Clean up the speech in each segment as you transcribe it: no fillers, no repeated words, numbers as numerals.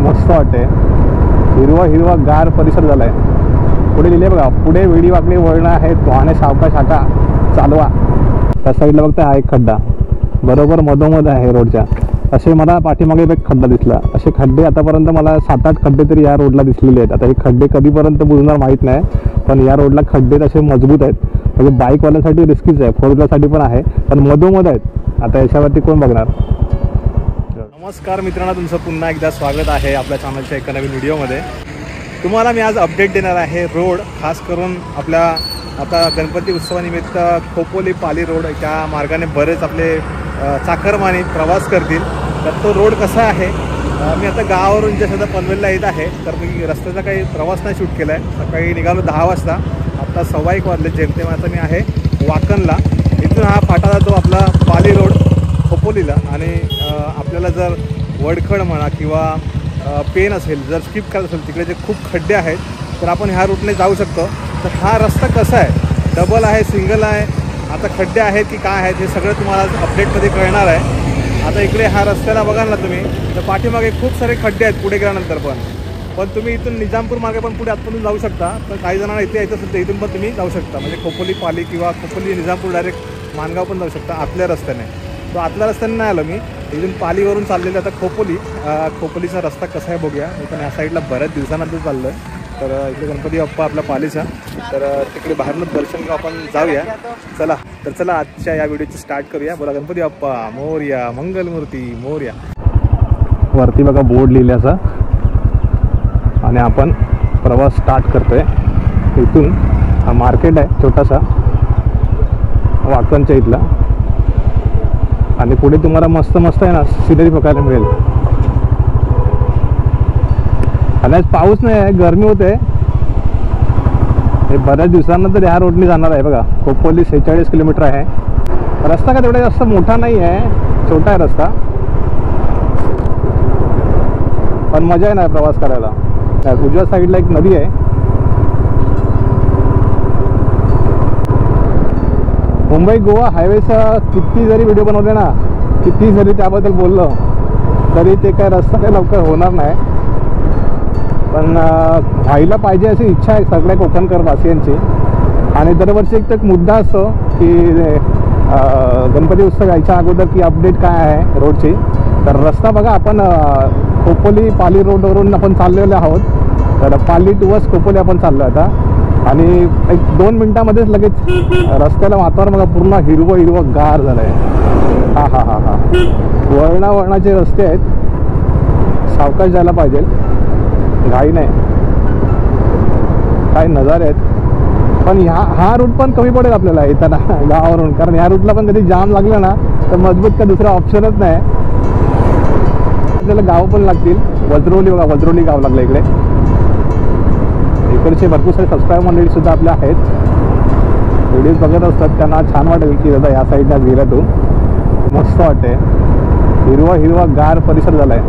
मस्त वाटते. हिरवा हिरवा गार परिसर झालाय. पुढे लिहिले बघा, पुढे वेडी वाकडी वळणं आहे, वाहने सावकाश हाका चालवा. त्या साईडला बघता हा एक खड्डा बरोबर मधोमध आहे रोडच्या. असे मला पाठीमागे एक खड्डा दिसला. असे खड्डे आतापर्यंत मला 7-8 खड्डे तरी या रोडला दिसलेले आहेत. आता हे खड्डे कधीपर्यंत बुजणार माहीत नाही, पण या रोडला खड्डे तसे मजबूत आहेत. म्हणजे बाईकवाल्यांसाठी रिस्कीच आहे, 4 व्हीलरसाठी पण आहे, पण मधोमध आहेत. आता याच्यावरती कोण बघणार. नमस्कार मित्रांनो, तुमचं पुन्हा एकदा स्वागत आहे आपल्या चॅनलच्या एका नवीन व्हिडिओमध्ये. तुम्हाला मी आज अपडेट देणार आहे रोड, खास करून आपल्या आता गणपती उत्सवानिमित्त खोपोली पाली रोड त्या मार्गाने बरेच आपले चाकरमानी प्रवास करतील. तर तो रोड कसा आहे, मी आता गावावरून जे सध्या पनवेलला येत आहे, तर मी रस्त्याचा काही प्रवास नाही शूट केला आहे. सकाळी निघालो 10 वाजता, आता 1:15 वाजले जेमतेम. आता मी आहे वाकणला. इथून हा फाटा जातो आपला पाली रोड खोपोलीला. आणि आपल्याला जर वडखड म्हणा किंवा पेन असेल, जर स्किप करत असेल, तिकडे जे खूप खड्डे आहेत, तर आपण ह्या रूटने जाऊ शकतो. तर हा रस्ता कसा आहे, डबल आहे, सिंगल आहे, आता खड्डे आहेत की काय आहेत, हे सगळं तुम्हाला अपडेटमध्ये कळणार आहे. आता इकडे ह्या रस्त्याला बघाल ना तुम्ही, तर पाठीमागे खूप सारे खड्डे आहेत पुढे गेल्यानंतर पण तुम्ही इथून निजामपूर मार्गे पण पुढे आतमधून जाऊ शकता. तर काही जणांना इथे यायचं असेल तर इथून पण तुम्ही जाऊ शकता. म्हणजे खोपोली पाली किंवा खोपोली निजामपूर डायरेक्ट माणगाव पण जाऊ शकता आतल्या रस्त्याने. तो आतल्या रस्त्याने नाही आलो मी, इथून पालीवरून चाललेलं. आता खोपोलीचा रस्ता कसा आहे बघूया. मी पण या साईडला बऱ्याच दिवसानंतर चाललो आहे. तर इकडे गणपती बाप्पा आपला पालीचा, तर तिकडे बाहेरनं दर्शन घेऊ, आपण जाऊया. चला आजच्या या व्हिडिओची स्टार्ट करूया. बोला गणपती बाप्पा मोरया, मंगलमूर्ती मोरया. वरती बघा बोर्ड लिहिल्याचा, आणि आपण प्रवास स्टार्ट करतोय. इथून हा मार्केट आहे छोटासा वाकणच्या इथला, आणि पुढे तुम्हाला मस्त मस्त आहे ना सिनरी बघायला मिळेल. आणि आज पाऊस नाही आहे, गरमी होते. हे बऱ्याच दिवसानंतर ह्या रोडने जाणार आहे. बघा खोपोली 46 किलोमीटर आहे. रस्ता का तेवढा जास्त मोठा नाही आहे, छोटा आहे रस्ता, पण मजा आहे ना प्रवास करायला. उजव्या साईडला एक नदी आहे. मुंबई गोवा हायवेचा किती जरी व्हिडिओ बनवले ना, किती जरी त्याबद्दल बोललो, तरी ते काय रस्ता काही लवकर होणार नाही. पण व्हायला पाहिजे अशी इच्छा आहे सगळ्या कोकणकर वासियांची. आणि दरवर्षी एक मुद्दा असतो की गणपती उत्सव यायच्या अगोदर की अपडेट काय आहे रोडची. तर रस्ता बघा, आपण खोपोली पाली रोडवरून आपण चाललेलो आहोत. तर पाली टुवर्ड्स खोपोली आपण चाललो आता, आणि एक 2 मिनटामध्येच लगेच रस्त्याला वातावरण बघा पूर्ण हिरवं गार झालं आहे. हा वळणाचे रस्ते आहेत, सावकाश जायला पाहिजे, घाई नाही. काही नजारे आहेत. पण हा रूट पण कमी पडेल आपल्याला येताना गावावरून, कारण ह्या रूटला पण कधी जाम लागलं ना तर मजबूत का दुसरा ऑप्शनच नाही. आपल्याला गावं पण लागतील. वज्रोली बघा, वज्रोली गाव लागलं इकडे. इकडचे भरपूर सारे सबस्क्राईब मंडळी सुद्धा आपल्या आहेत, व्हिडिओज बघत असतात. त्यांना छान वाटेल की दादा या साईडला गेला तू. मस्त वाटते, हिरवा गार परिसर झालाय.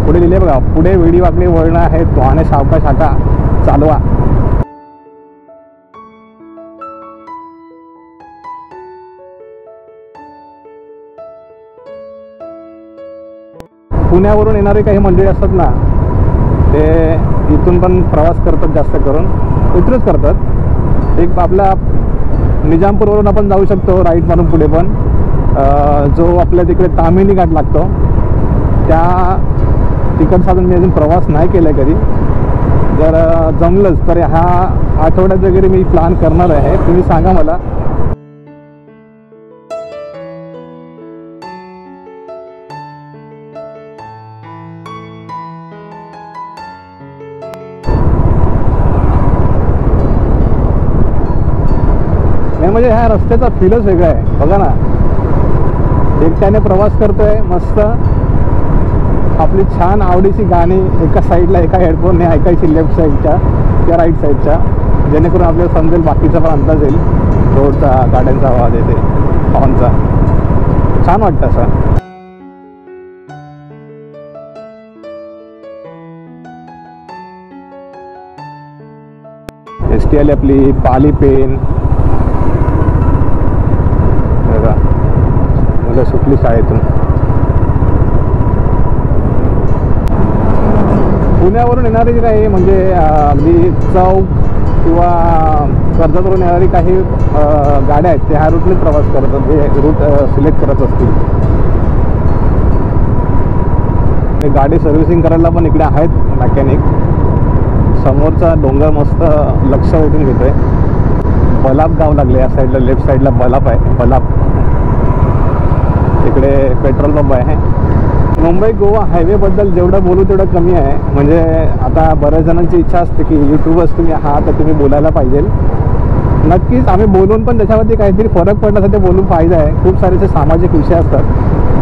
पुढे लिहिले बघा, पुढे वेडी वाकडी वळणं आहे, वाहने सावकाश हाका चालवा. पुण्यावरून येणारे काही मंडळी असतात ना, ते इथून पण प्रवास करतात, जास्त करून इथूनच करतात. एक आपला निजामपूरवरून आपण जाऊ शकतो राईट मारून पुढे, पण जो आपल्या तिकडे तामिनी घाट लागतो त्या तिकडचा अजून मी अजून प्रवास नाही केला कधी. जर जमलंच तर ह्या आठवड्यात वगैरे मी प्लॅन करणार आहे. तुम्ही सांगा मला. म्हणजे ह्या रस्त्याचा फीलच वेगळा आहे. बघा ना, एकट्याने प्रवास करतोय मस्त, आपली छान आवडीची गाणी एका साईडला एका हेडफोनने ऐकायची, लेफ्ट साईडच्या किंवा राईट साईडच्या, जेणेकरून आपल्याला समजेल, बाकीचा पण अंदाज येईल रोडचा, गाड्यांचा आवाज येते, हॉर्नचा. छान वाटतं असं. ST आली आपली पाली पेन. बघा मुलं सुटली शाळेतून. पुण्यावरून येणारे जे काही म्हणजे अगदी चौक किंवा कर्जतवरून येणारी काही गाड्या आहेत त्या ह्या रूटने प्रवास करतात, हे रूट सिलेक्ट करत असतील. गाडी सर्व्हिसिंग करायला पण इकडे आहेत मॅकॅनिक. समोरचा डोंगर मस्त लक्ष वेधून घेतोय. बलाप गाव लागले या साईडला, लेफ्ट साईडला बलाप आहे. बलाप इकडे पेट्रोल पंप आहे. मुंबई गोवा हायवेबद्दल जेवढं बोलू तेवढं कमी आहे. म्हणजे आता बऱ्याच जणांची इच्छा असते की यूट्यूबर्स तुम्ही आहात तर तुम्ही बोलायला पाहिजे. नक्कीच आम्ही बोलून पण त्याच्यावरती काहीतरी फरक पडण्यासाठी बोलून फायदा आहे. खूप सारे असे सामाजिक विषय असतात.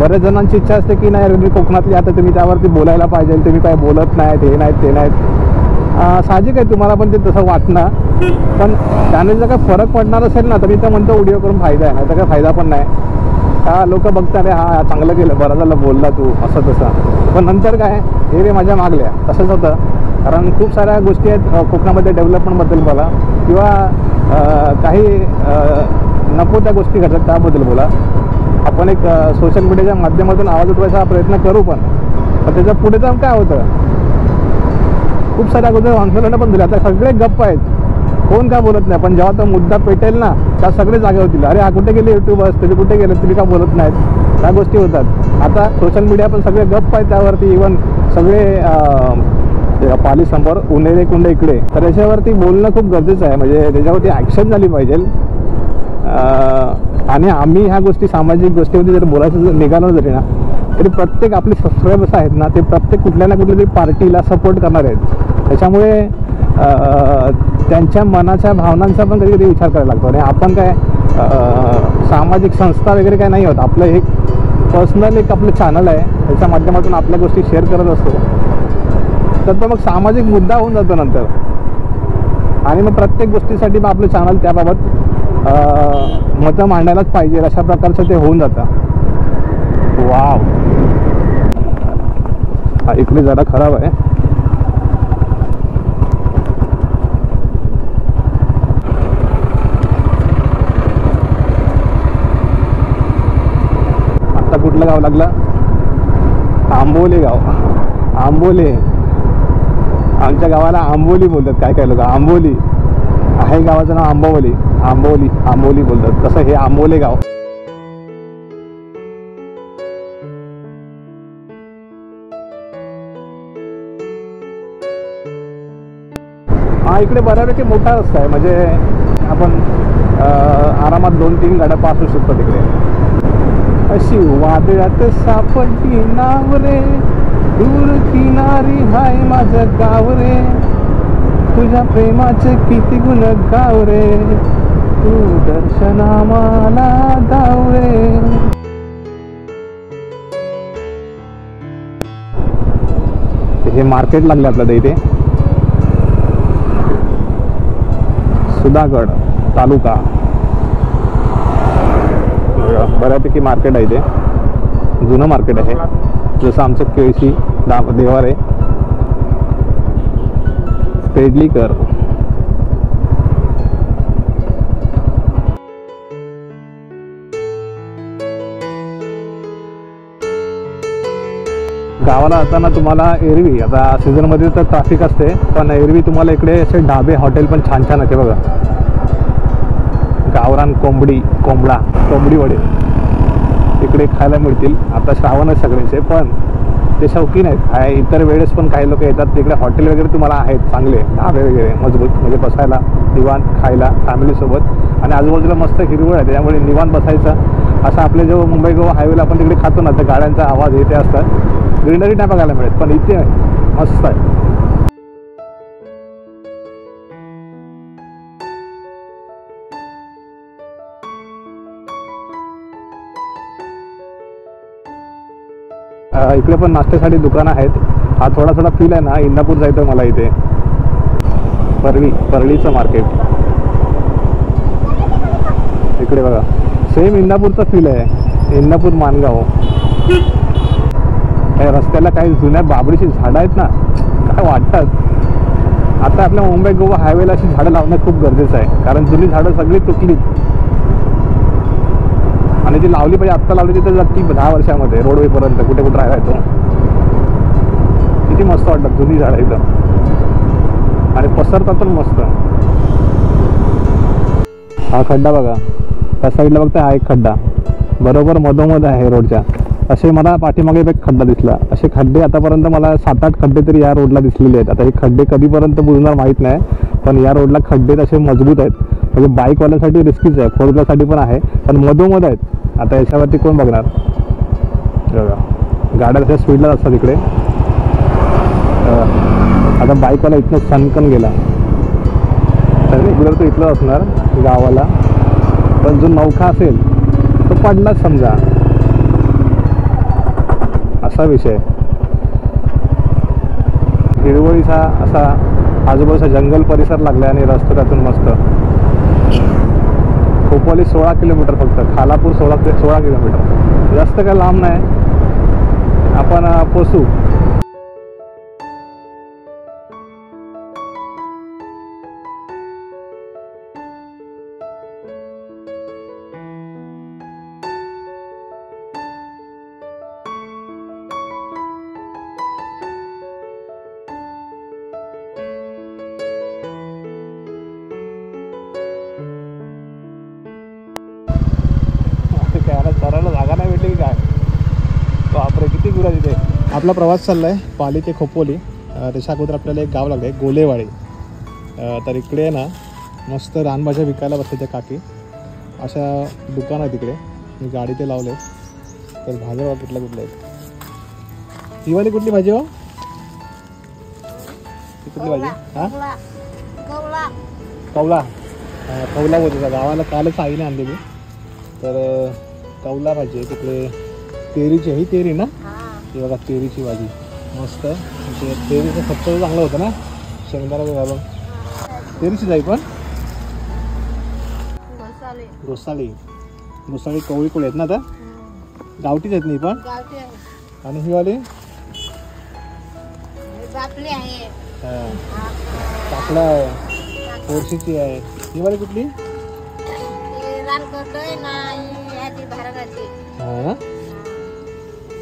बऱ्याच जणांची इच्छा असते की नाही तुम्ही कोकणातली आता तुम्ही त्यावरती बोलायला पाहिजे, तुम्ही काय बोलत नाहीत, हे नाहीत ते नाहीत. साहजिक आहे तुम्हाला पण ते तसं वाटणार, पण त्याने जर काय फरक पडणार असेल ना तर मी तर म्हणतो व्हिडिओ करून फायदा आहे, नाही तर काय फायदा पण नाही. का लोक बघतात हा चांगलं केलं, बरं झालं बोलला तू असं तसं, पण नंतर काय हे रे माझ्या मागल्या तसंच होतं. कारण खूप साऱ्या गोष्टी आहेत कोकणामध्ये डेव्हलपमेंटबद्दल बोला किंवा काही नको त्या गोष्टी घडतात त्याबद्दल बोला. आपण एक सोशल मीडियाच्या माध्यमातून आवाज उठवायचा प्रयत्न करू, पण त्याच्या पुढे जाऊन काय होतं, खूप साऱ्या अगोदर आंदोलनं पण दिली. आता सगळे गप्प आहेत, कोण का बोलत नाही. पण जेव्हा तो मुद्दा पेटेल ना त्या सगळे जागे होतील. अरे हा कुठे गेले यूट्यूबर्स, तुम्ही कुठे गेले, तुम्ही का बोलत नाहीत, त्या गोष्टी होतात. आता सोशल मीडिया पण सगळे गप्प आहेत त्यावरती. इव्हन सगळे पालीसंबर उन्हेरे कुंड इकडे, तर याच्यावरती बोलणं खूप गरजेचं आहे. म्हणजे त्याच्यावरती ॲक्शन झाली पाहिजे. आणि आम्ही ह्या गोष्टी सामाजिक गोष्टीवरती जर बोलायचं निघालो जरी ना तरी प्रत्येक आपले सबस्क्रायबर्स आहेत ना ते प्रत्येक कुठल्या ना कुठल्या तरी पार्टीला सपोर्ट करणार आहेत. त्याच्यामुळे त्यांच्या मनाच्या भावनांचा पण कधी कधी विचार करायला लागतो. आणि आपण काय सामाजिक संस्था वगैरे काय नाही होत. आपलं एक पर्सनल एक आपलं चॅनल आहे, त्याच्या माध्यमातून आपल्या गोष्टी शेअर करत असतो. तर तो मग सामाजिक मुद्दा होऊन जातो नंतर. आणि मग प्रत्येक गोष्टीसाठी मग आपलं चॅनल त्याबाबत मतं मांडायलाच पाहिजे अशा प्रकारचं ते होऊन जातं. वाव, हा इकडे जरा खराब आहे. आता कुठलं गाव लागलं? आंबोली गाव. आंबोली, आमच्या गावाला आंबोली बोलतात काय काय लोक. आंबोली आहे गावाचं नाव, आंबोली. आंबोली आंबोली बोलतात. तसं हे आंबोली गाव. हा इकडे बऱ्यापैकी मोठा रस्ता आहे. म्हणजे आपण आरामात 2-3 गाड्या पास होऊ शकतो तिकडे. अशी वादळात सापडली नाव रे, दूर किनारी हाय माझं गाव रे, तुझ्या प्रेमाचे किती गुण गाव रे, तू दर्शना मला दाव रे. हे मार्केट लागलं आपल्याला इथे. सुधागड तालुका, बऱ्यापैकी मार्केट आहे इथे. जुनं मार्केट आहे, जसं आमचं केळशी देवार आहे. पेडलीकर, गावाला जाताना तुम्हाला एरवी, आता सीझनमध्ये तर ट्रॅफिक असते, पण एरवी तुम्हाला इकडे असे ढाबे हॉटेल पण छान छान आहे बघा. गावरान कोंबडी वडे इकडे खायला मिळतील. आता श्रावण आहे सगळ्यांचे, पण ते शौकीन आहेत. इतर वेळेस पण काही लोक येतात तिकडे. हॉटेल वगैरे तुम्हाला आहेत चांगले, ढाबे वगैरे मजबूत, म्हणजे बसायला निवांत, खायला फॅमिलीसोबत. आणि आजूबाजूला मस्त हिरवळ आहे, त्यामुळे निवांत बसायचं. असं आपले जेव्हा मुंबई गोवा हायवेला आपण तिकडे खातो ना तर गाड्यांचा आवाज येते असतात. ग्रीनरी नाही बघायला मिळत, पण इथे मस्त आहे. इकडे पण नाश्त्यासाठी दुकानं आहेत. हा थोडा फील आहे ना इंदापूर जायचं मला इथे. परळीचं मार्केट इकडे बघा, सेम इंदापूरचा फील आहे. इंदापूर मानगाव. या रस्त्याला काही जुन्या बाबरीची झाडं आहेत ना, काय वाटतात. आता आपल्या मुंबई गोवा हायवेला अशी झाडं लावणं खूप गरजेचं आहे, कारण जुनी झाडं सगळी तुटलीत. आणि जी लावली पाहिजे आत्ता लावली ती तर ती 10 वर्षामध्ये रोड वेपर्यंत कुठे राहायला येतो. किती मस्त वाटतात जुनी झाडं इथं आणि पसरतात पण मस्त. हा खड्डा बघा, त्या साईडला बघता हा एक खड्डा बरोबर मधोमध आहे रोडच्या. असे मला पाठीमागे एक खड्डा दिसला. असे खड्डे आतापर्यंत मला 7-8 खड्डे तरी या रोडला दिसलेले आहेत. आता हे खड्डे कधीपर्यंत बुजणार माहीत नाही, पण या रोडला खड्डे तसे मजबूत आहेत. म्हणजे बाईकवाल्यांसाठी रिस्कीच आहे, 4 व्हीलरसाठी पण आहे, पण मधोमध आहेत. आता याच्यावरती कोण बघणार बघा, गाड्या तशा स्पीडलाच असतात इकडे. आता बाईकवाला इथनं सनकन गेला तर रेग्युलर तो इथलं असणार गावाला, पण जो नौखा असेल तो पडलाच समजा, असा विषय. हिरवळीचा असा आजूबाजूचा जंगल परिसर लागला आणि रस्ता त्यातून मस्त. खोपोली 16 किलोमीटर फक्त, खालापूर 16 किलोमीटर, जास्त काय लांब नाही, आपण पोचू. चरायला जागा नाही भेटली की काय, बापरे किती दूर आहे तिथे. आपला प्रवास चालला आहे पाली ते खोपोली. त्याच्या अगोदर आपल्याला एक गाव लागलं आहे गोलेवाडी. तर इकडे ना मस्त रानभाज्या विकायला बसते त्या काकी. अशा दुकान आहे तिकडे, मी गाडी ते लावले. तर भाज्या कुठल्या आहेत, ही वाली कुठली भाजी हो, ही कुठली भाजी? हां कौला, कौला होती गावाला, कालच आईने आणलेली. तर कौला भाजी आहे तिकडे. तेरीची, ही तेरी ना, ही बघा तेरीची भाजी मस्त. तेरीचं खच्च चांगलं होतं ना, शेंगदाणा घालून. तेरीची जाई पण घोसाळी कवळी कोळी आहेत ना, आता गावठीच आहेत नाही पण. आणि ही वाली काकडा आहे, पोरशीची आहे. ही वाली कुठली?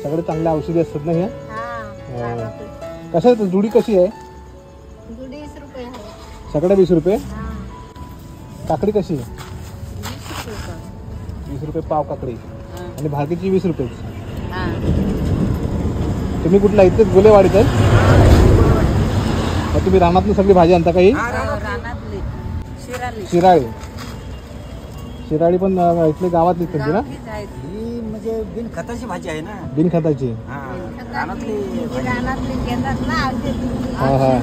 सगळे चांगले औषधी असतात ना हे. कसं आहे जुडी, कशी आहे? सगळे 20 रुपये. काकडी कशी? 20 रुपये पाव काकडी. आणि भाजीची 20 रुपये. तुम्ही कुठला इथेच गोलेवाडीत आहे? मग तुम्ही रानातली सगळी भाजी आणता काही? शिराळी पण इथले गावातलीच तुमची ना? म्हणजे बिनखताची भाजी आहे ना. बिनखताची. हा हा.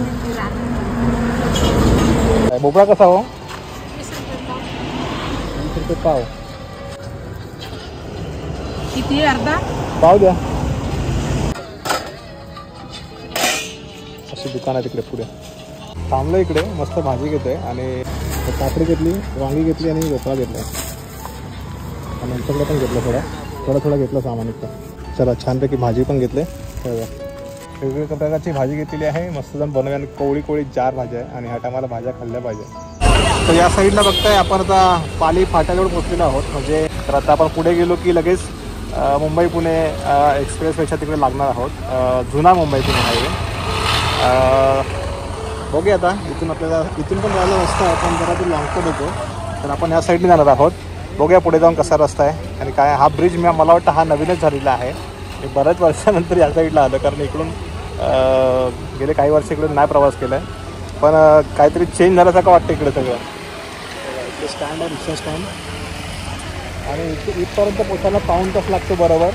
भोपळा कसा हो? 20 रुपये पाव. किती अर्धा पाव द्या. अशी दुकान आहे तिकडे पुढे. थांबलो इकडे, मस्त भाजी घेतोय आणि काकडी घेतली, वांगी घेतली आणि भोपळा घेतला. आणि आमच्याकडे पण घेतलं, थोडं घेतलं सामान इथं. चला छानपैकी भाजी पण घेतले. वेगवेगळ्या प्रकारची भाजी घेतलेली आहे, मस्त जण बनवूया. आणि कोवळी 4 भाज्या आहे आणि ह्या टायमाला भाज्या खाल्ल्या पाहिजे. तर या साईडला बघताय आपण आता पाली फाट्याजवळ पोहोचलेलो आहोत. म्हणजे तर आता आपण पुढे गेलो की लगेच मुंबई पुणे एक्सप्रेसवेच्या तिकडे लागणार आहोत. जुना मुंबई पुणे हायवे. बघूया आता इथून आपल्याला, इथून पण जायला रस्ता आहे पण जरा तो लॉंगकट होतो. तर आपण ह्या साईडने जाणार आहोत. बघूया पुढे जाऊन कसा रस्ता आहे आणि काय. हा ब्रिज मला वाटतं हा नवीनच झालेला आहे. मी बऱ्याच वर्षानंतर या साईडला आलं, कारण इकडून गेले काही वर्ष इकडून नाही प्रवास केला आहे. पण काहीतरी चेंज झाल्यासारखं वाटतं इकडे सगळं. इथे स्टँड आहे, रिक्षा स्टँड. आणि इथपर्यंत पोचायला पाऊण तास लागतो बरोबर.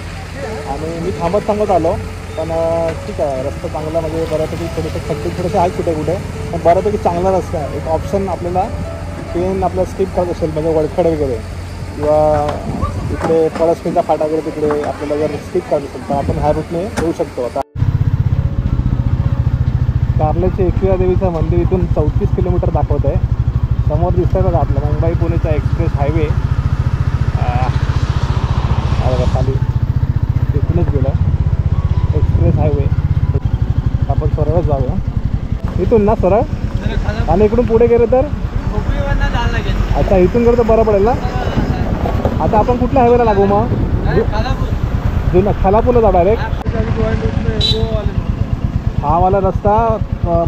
आणि मी थांबत आलो, पण ठीक आहे रस्ता चांगला. म्हणजे बऱ्यापैकी थोडेसे आहेत कुठे पण बऱ्यापैकी चांगला रस्ता आहे. एक ऑप्शन आपल्याला ट्रेन आपल्याला स्किप करत असेल, म्हणजे वडखड वगैरे किंवा इकडे पळसपेंचा फाटा वगैरे तिकडे आपल्याला जर स्किप करत असेल तर आपण ह्या रूटने येऊ शकतो. आता कार्ल्याचे एकविरा देवीचं मंदिर इथून 34 किलोमीटर दाखवत आहे. समोर दिसतंय बघा आपलं मुंबई पुणेचा एक्सप्रेस हायवे. खाली इथूनच गेला एक्सप्रेस हायवे. आपण सरळच जाऊया इथून ना, सरळ. आणि इकडून पुढे गेलं तर अच्छा इथून गेलं तर बरं पडेल ना. आता आपण कुठल्या हायवेला लागू मग? जुना खालापूरला जाऊ डायरेक्ट. हा वाला रस्ता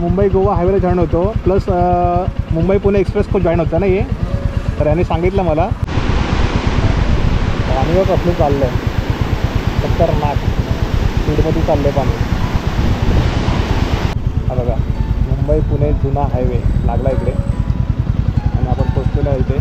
मुंबई गोवा हायवेला जॉईन होतो, प्लस मुंबई पुणे एक्सप्रेस को जॉईन होतं ना हे. तर यांनी सांगितलं मला. पाणीवर कसलं चाललं आहे, खतरनाक स्पीडमध्ये चाललं आहे पाणी. हा बघा मुंबई पुणे जुना हायवे लागला इकडे आणि आपण पोचलेलो आहे इथे.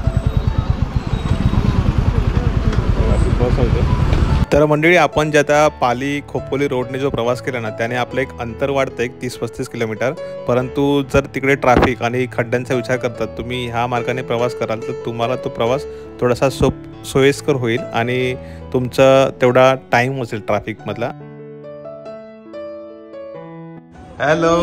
बस आहे इथे. तर मंडळी आपण जे आता पाली खोपोली रोडने जो प्रवास केला ना त्याने आपलं एक अंतर वाढतं एक 30-35 किलोमीटर. परंतु जर तिकडे ट्रॅफिक आणि खड्ड्यांचा विचार करतात तुम्ही ह्या मार्गाने प्रवास कराल तर तुम्हाला तो प्रवास थोडासा सोयीस्कर होईल आणि तुमचा तेवढा टाईम असेल ट्रॅफिकमधला. हॅलो,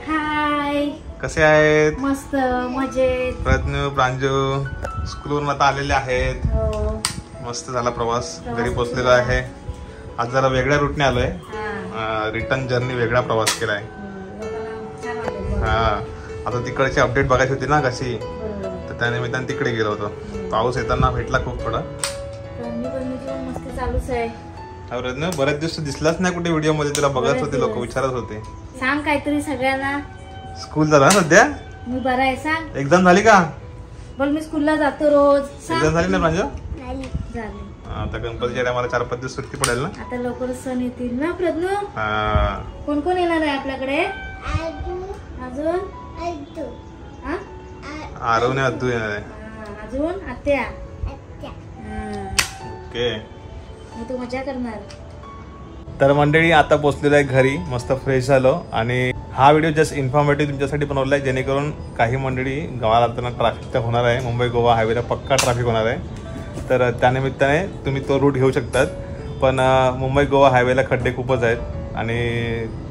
हाय, कसे आहेत? मस्त मजेत. प्रज्ञू प्रांजू स्कूलवरून आता आलेले आहेत. हो. मस्त झाला प्रवास, घरी पोचलेला आहे. आज जरा वेगळ्या रूटने आलोय, रिटर्न जर्नी वेगळा प्रवास केलाय. हा आता तिकडची अपडेट बघायची होती ना कशी, तर त्या निमित्ताने तिकडे गेलो होतो. पाऊस येताना भेटला खूप थोडा. मस्त चालूच आहे. बरेच दिवस दिसलाच नाही कुठे व्हिडिओ मध्ये, तुला बघत होते लोक, विचारत होते. सांग काहीतरी सगळ्यांना. स्कूल झाला ना सध्या? मी बरा आहे. सांग. एक्झाम झाली का? बोल मी स्कूलला जातो रोज. एक्झाम झाली ना प्रांजू? झाली. आता गणपतीच्या टायमाला 4-5 दिवस सुट्टी पडेल ना. आता लवकर सण येतील ना प्रज्ञू. हा, कोण कोण येणार आहे आपल्याकडे अजून? आरव ने अद्दू येणार आहे. अजून आत्या. ओके, मग तू मजा करणार. तर मंडळी आता पोचलेलो आहे घरी, मस्त फ्रेश झालो. आणि हा व्हिडिओ जस्ट इन्फॉर्मेटिव्ह तुमच्यासाठी बनवला आहे जेणेकरून काही मंडळी गावाला जाताना ट्रॅफिक तर होणार आहे. मुंबई गोवा हायवेला पक्का ट्रॅफिक होणार आहे, तर त्यानिमित्ताने तुम्ही तो रूट घेऊ शकतात. पण मुंबई गोवा हायवेला खड्डे खूपच आहेत आणि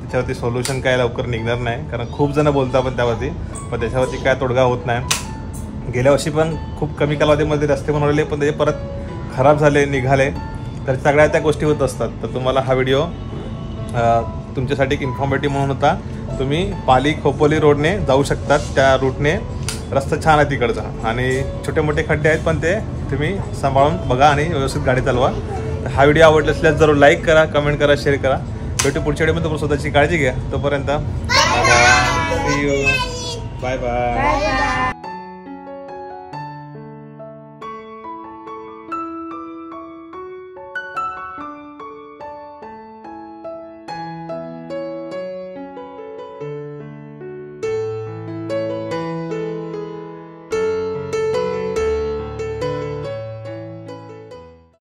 त्याच्यावरती सोल्युशन काय लवकर निघणार नाही, कारण खूप जण बोलतात पण त्यावरती, पण त्याच्यावरती काय तोडगा होत नाही. गेल्या वर्षी पण खूप कमी कालावधीमध्ये रस्ते बनवलेले पण त्याचे परत खराब झाले, निघाले. तर सगळ्या त्या गोष्टी होत असतात. तर तुम्हाला हा व्हिडिओ तुमच्यासाठी एक इन्फॉर्मेटिव्ह म्हणून होता. तुम्ही पाली खोपोली रोडने जाऊ शकतात, त्या रूटने रस्ता छान आहे तिकडचा आणि छोटे मोठे खड्डे आहेत पण ते तुम्ही सांभाळून बघा आणि व्यवस्थित गाडी चालवा. हा व्हिडिओ आवडला असल्यास जरूर लाईक करा, कमेंट करा, शेअर करा. भेटू पुढच्या व्हिडिओमध्ये. तुम्ही स्वतःची काळजी घ्या. तोपर्यंत बाय बाय.